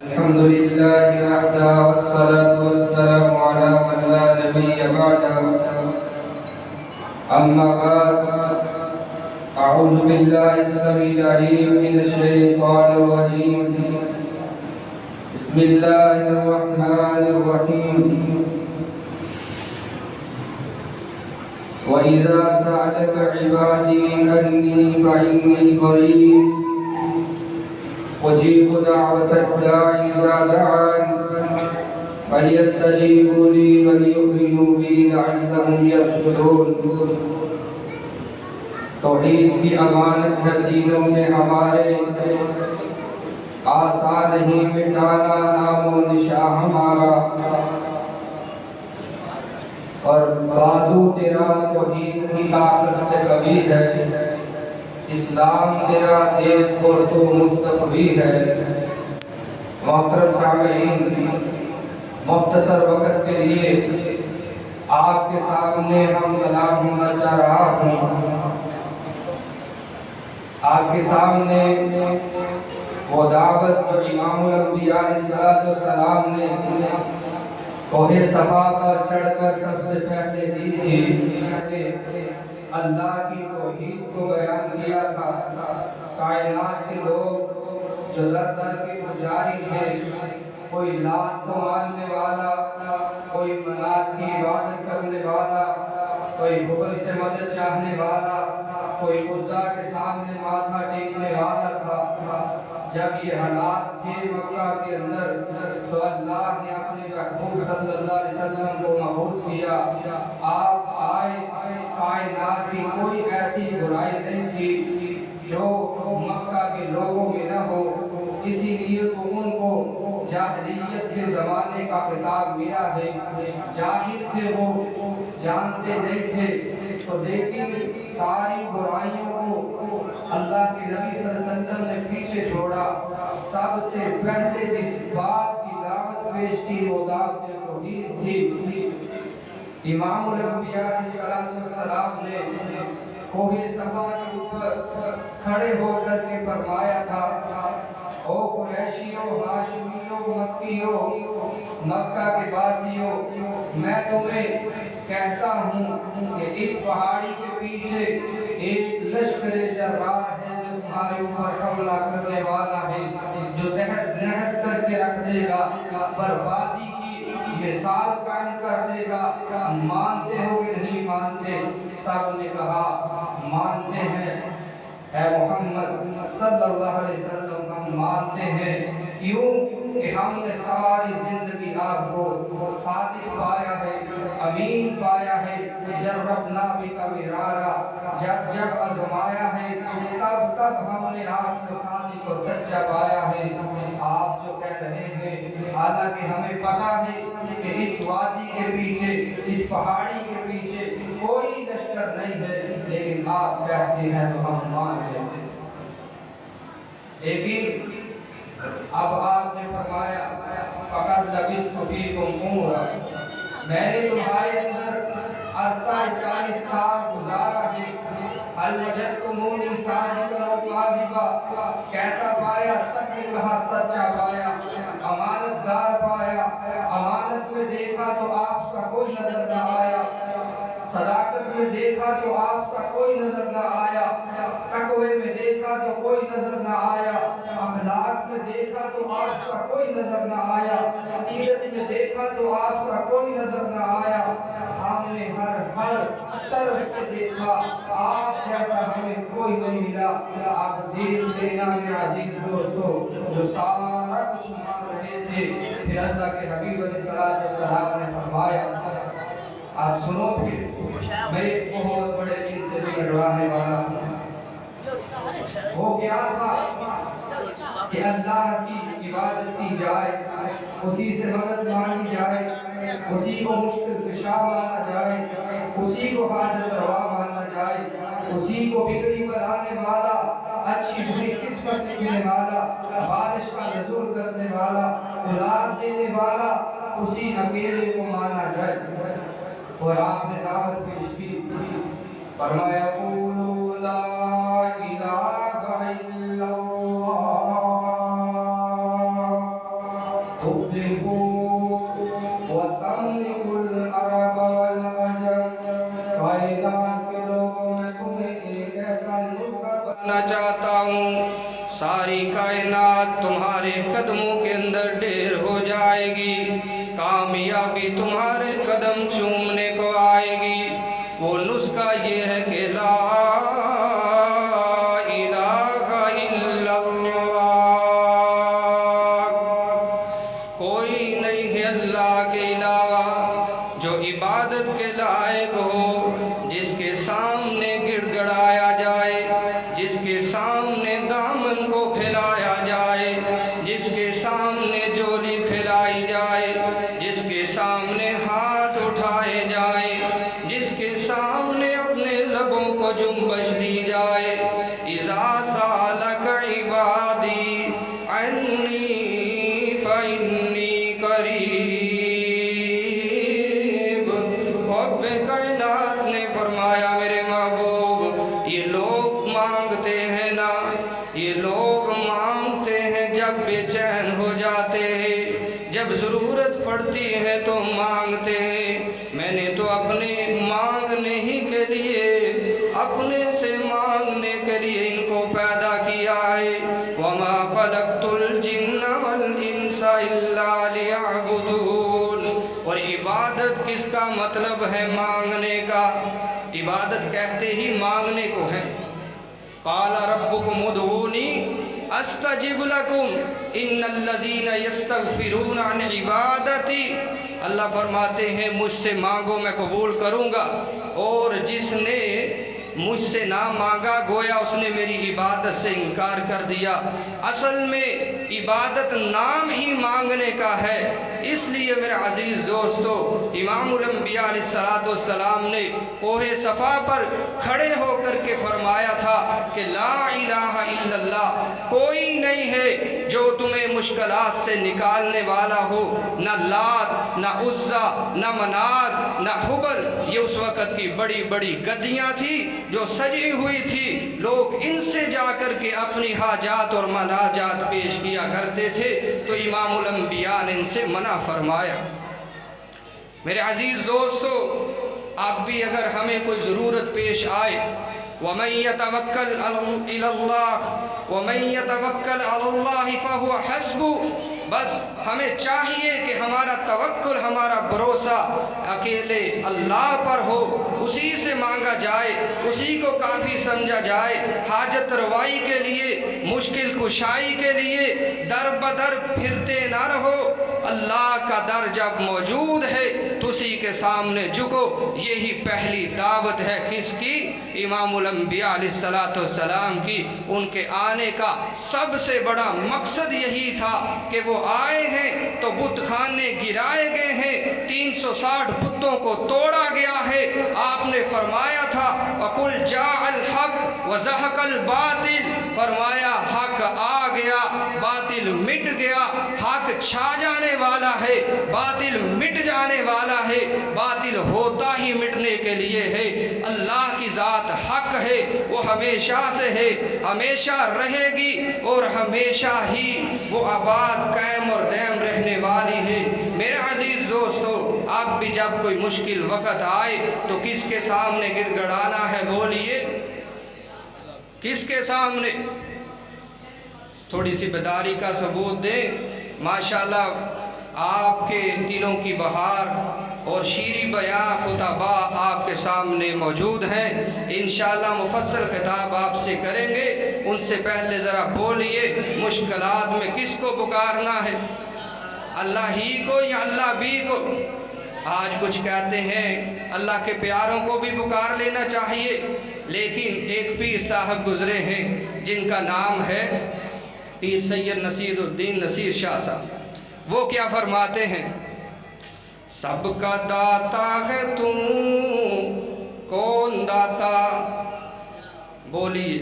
الحمد لله وحده والصلاة والسلام على من لا نبي بعده. أما بعد، أعوذ بالله السميع العليم من الشيطان الرجيم. بسم الله الرحمن الرحيم. وإذا سألك عبادي أني فإني قريب أجيب دعوة الداع إذا دعان فليستجيبوا لي وليؤمنوا بي لعلهم يرشدون. توحید کی امانت ہے سینوں میں ہمارے، آسان نہیں مٹانا نام و نشاں ہمارا، اور بازو تیرا توحید کی طاقت سے قوی ہے، اسلام تیرا دیس کو تو مستفی ہے. محترم سامعین، مختصر وقت کے لیے آپ کے سامنے ہم کلام ہونا چاہ رہا ہوں. آپ کے سامنے وہ دعوت جو امام الانبیاء علیہ السلام نے کوہ صفا پر چڑھ کر سب سے پہلے دی تھی، اللہ کی توحید کو بیان کیا تھا. کائنات کے لوگ جو در در کے پجاری تھے، کوئی لات کو ماننے والا، کوئی منات کی عبادت کرنے والا، کوئی حبل سے مدد چاہنے والا، کوئی عزا کے سامنے ماتھا ٹیکنے والا تھا. جب یہ حالات تھے مکہ کے اندر تو اللہ نے اپنے محبوب صلی اللہ علیہ وسلم کو مبعوث کیا. آپ آئے، کائنات کی کوئی ایسی برائی نہیں تھی جو مکہ کے لوگوں میں نہ ہو، اسی لیے تو ان کو جاہلیت کے زمانے کا خطاب ملا ہے. جاہل تھے، وہ جانتے نہیں تھے، تو لیکن ساری برائیوں کو اللہ کے نبی صلی اللہ علیہ وسلم نے پیچھے چھوڑا. سب سے پہلے جس بات کی دعوت پیش کی وہ دعوت توحید تھی. امام الانبیاء علیہ السلام نے کوہ صفا کے اوپر کھڑے ہو کر کے فرمایا تھا، او قریشیوں، ہاشمیوں، مکیوں، مکہ کے باسیوں، میں تمہیں کہتا ہوں کہ اس پہاڑی کے پیچھے ایک لشکر جرار ہے جو تمہارے اوپر حملہ کرنے والا ہے، جو تہس نہس کر کے رکھ دے گا، بربادی کی مثال قائم کر دے گا. مانتے ہو کہ نہیں مانتے؟ سب نے کہا مانتے ہیں اے محمد صلی اللہ علیہ وسلم، ہم مانتے ہیں. کیوں کہ ہم نے ساری زندگی آپ کو صادق پایا ہے، امین پایا ہے. جربنا بک مرارا، جب جب آزمایا ہے تب تب ہم نے آپ کو صادق اور سچا پایا ہے. آپ جو کہہ رہے ہیں، حالانکہ ہمیں پتا ہے کہ اس وادی کے پیچھے، اس پہاڑی کے پیچھے کوئی لشکر نہیں ہے، لیکن آپ کہتے ہیں تو ہم مان لیتے. لیکن اب آپ نے فرمایا فقط لبثت فیکم عمرا، میں نے تمہارے اندر عرصہ 40 سال گزارا ہے. هل وجدتمونی صادقا و کاذبا، کیسا پایا؟ سب نے کہا سچا پایا، امانت دار پایا. امانت میں دیکھا تو آپ سا کوئی نظر نہ آیا، صداقت میں دیکھا تو آپ سا کوئی نظر نہ آیا، تقوی میں دیکھا تو کوئی نظر نہ آیا، اخلاق میں دیکھا تو آپ سا کوئی نظر نہ آیا، سیرت میں دیکھا تو آپ سا کوئی نظر نہ آیا. ہم نے ہر طرف سے دیکھا، آپ جیسا ہمیں کوئی نہیں ملا. آپ دیکھ لینا میرے عزیز دوستو، جو سارا کچھ مان رہے تھے، پھر اللہ کے حبیب علیہ السلام نے فرمایا آپ سنو، پھر میں ایک بہت بڑے دل سے بگڑوانے والا ہوں. وہ کیا تھا کہ اللہ کی عبادت کی جائے، اسی سے مدد مانگی جائے، اسی کو مشکل کشا مانا جائے، اسی کو حاجت روا مانا جائے، اسی کو بگڑی بنانے والا، اچھی بری قسمت دینے والا، بارش کا نزول کرنے والا، اولاد دینے والا، اسی اکیلے کو مانا جائے. اور آپ نے دعوت پیش کی، فرمایا قولوا لا الہ الا اللہ تفلحوا وتملكوا العرب والعجم۔ کائنات کے لوگوں میں تمہیں ایک ایسا نسخہ بتانا چاہتا ہوں، ساری کائنات تمہارے قدموں کے اندر ڈھیر ہو جائے گی، کامیابی تمہارے قدم چومنے کو آئے گی۔ وہ نسخہ یہ ہے کہ لا الہ الا اللہ، کوئی نہیں ہے اللہ کے علاوہ جو عبادت کے لائق ہو، جس کے سامنے گڑ گڑایا جائے، جس کے سامنے دامن کو پھیلایا جائے، جس کے سامنے جولی پھیلائی جائے، جس کے سامنے ہاتھ اٹھائے جائے، جس کے سامنے اپنے لبوں کو جنبش دی جائے۔ اذا سالک عبادی عنی فإنی قریب۔ رب کائنات نے فرمایا میرے محبوب، یہ لوگ مانگتے ہیں نا، یہ لوگ مانگتے ہیں جب بے چین ہو جاتے ہیں، جب ضرورت پڑتی ہے تو مانگتے ہیں۔ میں نے تو اپنے مانگنے ہی کے لیے، اپنے سے مانگنے کے لیے ان کو پیدا کیا ہے۔ وَمَا خَلَقْتُ الْجِنَّ وَالْإِنسَ إِلَّا لِيَعْبُدُونَ۔ اور عبادت کس کا مطلب ہے؟ مانگنے کا۔ عبادت کہتے ہی مانگنے کو ہے۔ قال ربکم ادعونی استجب لکم ان الذین یستغفرون عن عبادتی۔ اللہ فرماتے ہیں مجھ سے مانگو میں قبول کروں گا، اور جس نے مجھ سے نہ مانگا گویا اس نے میری عبادت سے انکار کر دیا۔ اصل میں عبادت نام ہی مانگنے کا ہے۔ اس لیے میرے عزیز دوستو، امام الانبیاء علیہ السلام نے کوہ صفا پر کھڑے ہو کر کے فرمایا تھا کہ لا الہ الا اللہ، کوئی نہیں ہے جو تمہیں مشکلات سے نکالنے والا ہو، نہ لات نہ عزا نہ منات نہ حبل۔ یہ اس وقت کی بڑی بڑی گدیاں تھی جو سجی ہوئی تھی، لوگ ان سے جا کر کے اپنی حاجات اور مناجات پیش کیا کرتے تھے، تو امام الانبیاء نے ان سے منع فرمایا۔ میرے عزیز دوستو، آپ بھی اگر ہمیں کوئی ضرورت پیش آئے، وَمَن يَتَوَكَّلْ عَلَى اللَّهِ وَمَن يَتَوَكَّلْ عَلَى اللَّهِ فَهُوَ حَسْبُهُ، بس ہمیں چاہیے کہ ہمارا توکل، ہمارا بھروسہ اکیلے اللہ پر ہو، اسی سے مانگا جائے، اسی کو کافی سمجھا جائے۔ حاجت روائی کے لیے، مشکل کشائی کے لیے در بدر پھرتے نہ رہو۔ اللہ کا در جب موجود ہے تو اسی کے سامنے جھکو۔ یہی پہلی دعوت ہے کس کی؟ امام الانبیاء علیہ السلام کی۔ ان کے آنے کا سب سے بڑا مقصد یہی تھا کہ وہ آئے ہیں تو بت خانے گرائے گئے ہیں، 360 بتوں کو توڑا گیا ہے۔ آپ نے فرمایا تھا وَقُلْ جَاءَ الْحَقُّ وَزَهَقَ الْبَاطِلُ، فرمایا حق آ گیا، باطل مٹ گیا۔ حق چھا جانے والا ہے، باطل مٹ جانے والا ہے۔ باطل ہوتا ہی مٹنے کے لیے ہے۔ اللہ کی ذات حق ہے، وہ ہمیشہ سے ہے، ہمیشہ رہے گی، اور ہمیشہ ہی وہ آباد قائم اور دائم رہنے والی ہے۔ میرے عزیز دوستو، آپ بھی جب کوئی مشکل وقت آئے تو کس کے سامنے گڑ گڑانا ہے؟ بولیے کس کے سامنے؟ تھوڑی سی بیداری کا ثبوت دیں۔ ماشاءاللہ آپ کے دلوں کی بہار اور شیریں بیان خطباء آپ کے سامنے موجود ہیں۔ انشاءاللہ مفصل خطاب آپ سے کریں گے۔ ان سے پہلے ذرا بولیے مشکلات میں کس کو پکارنا ہے؟ اللہ ہی کو یا اللہ بھی کو؟ آج کچھ کہتے ہیں اللہ کے پیاروں کو بھی پکار لینا چاہیے، لیکن ایک پیر صاحب گزرے ہیں جن کا نام ہے پیر سید نصیر الدین نصیر شاہ صاحب۔ وہ کیا فرماتے ہیں؟ سب کا داتا ہے تم، کون داتا؟ بولیے،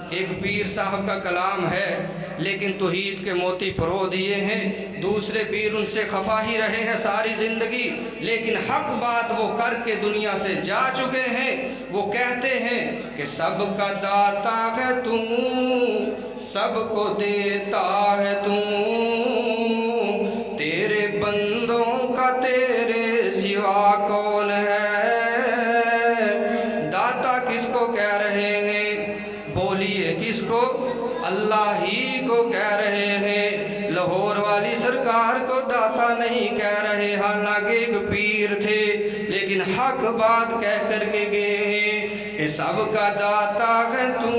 ایک پیر صاحب کا کلام ہے لیکن توحید کے موتی پرو دیے ہیں۔ دوسرے پیر ان سے خفا ہی رہے ہیں ساری زندگی، لیکن حق بات وہ کر کے دنیا سے جا چکے ہیں۔ وہ کہتے ہیں کہ سب کا داتا ہے تم، سب کو دیتا ہے تم، والی سرکار کو داتا نہیں کہہ رہے، حالانکہ ایک پیر تھے، لیکن حق بات کہہ کر کے گئے ہیں کہ سب کا داتا ہے تو،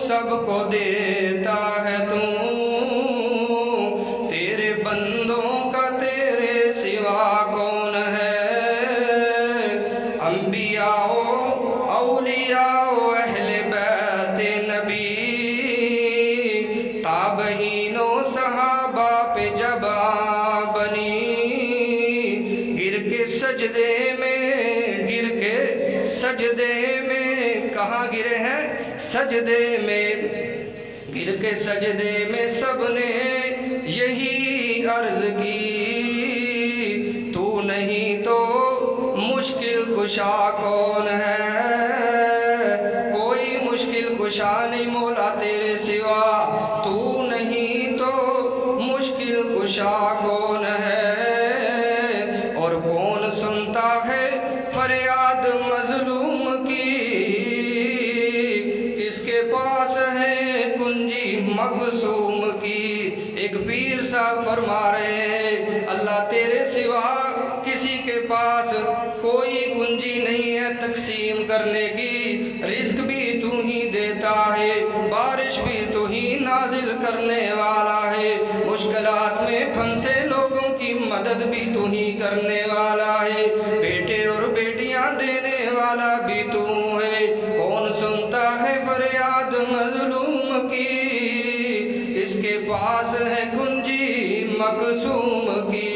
سب کو دیتا ہے تو، تیرے بندوں کا تیرے سوا کون ہے؟ انبیاء اولیاء اہل بیت نبی، تابعین و صحابہ پہ جب بنی، گر کے سجدے میں کہاں گرے ہیں؟ سجدے میں، گر کے سجدے میں سب نے یہی عرض کی، تو نہیں تو مشکل کشا کون ہے؟ کوئی مشکل کشا نہیں مولا تیرے سوا، تو نہیں تو مشکل کشا کون ہے؟ اور کون سنتا ہے فریاد مظلوم کی، کس کے پاس ہے کنجی مقصوم کی؟ ایک پیر صاحب فرما رہے ہیں اللہ تیرے سوا کسی کے پاس کوئی کنجی نہیں ہے تقسیم کرنے کی، رزق بھی تو ہی دیتا ہے، بارش بھی تو ہی نازل کرنے والا ہے، مشکلات میں پھنسے لوگوں کی مدد بھی تو ہی کرنے والا ہے، بیٹے اور بیٹیاں دینے والا بھی تو ہے، کون سنتا ہے فریاد مظلوم کی، اس کے پاس ہے کنجی مقصوم کی،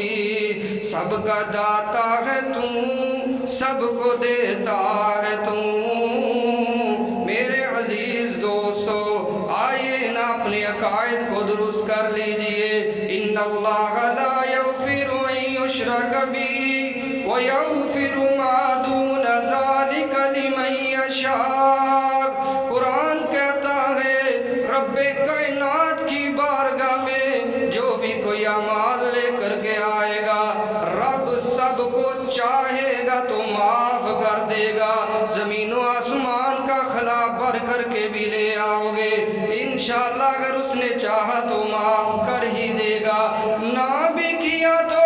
سب کا داتا ہے تو، سب کو دیتا ہے تو۔ میرے عزیز دوستو، آئیے نا اپنے عقائد کو درست کر لیجئے، ان اللہ لا یغفر ان یشرک بہ ویغفر ما دون ذلک لمن یشاء۔ قرآن کہتا ہے رب کائنات کی بارگاہ میں جو بھی کوئی اعمال لے کر کے آئے گا، رب سب کو چاہے گا تو معاف کر دے گا، زمین و آسمان کا خلا بھر کر کے بھی لے آؤ گے، انشاءاللہ اگر اس نے چاہا تو معاف کر ہی دے گا، نہ بھی کیا تو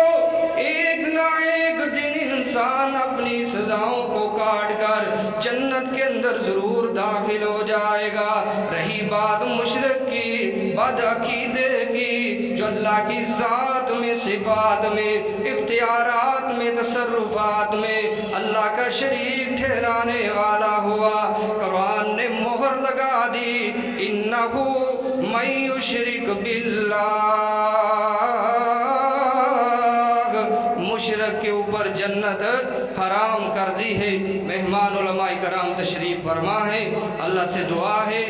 ایک نہ ایک دن انسان اپنی سزاؤں کو کاٹ کر جنت کے اندر ضرور داخل ہو جائے گا۔ رہی بات مشرک کی، بد عقیدے کی، جو اللہ کی ذات میں، صفات میں، اختیارات میں، تصرفات میں اللہ کا شریک ٹھہرانے والا ہوا، قرآن نے مہر لگا دی، انہو من یشرک باللہ، مشرک کے اوپر جنت حرام کر دی ہے۔ مہمان علماء کرام تشریف فرما ہے، اللہ سے دعا ہے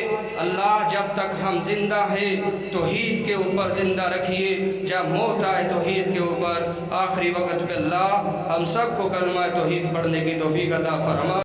اللہ جب تک ہم زندہ ہیں توحید کے اوپر زندہ رکھیے، جب موت آئے توحید کے اوپر، آخری وقت پہ اللہ ہم سب کو کلمہ توحید پڑھنے کی توفیق عطا فرما۔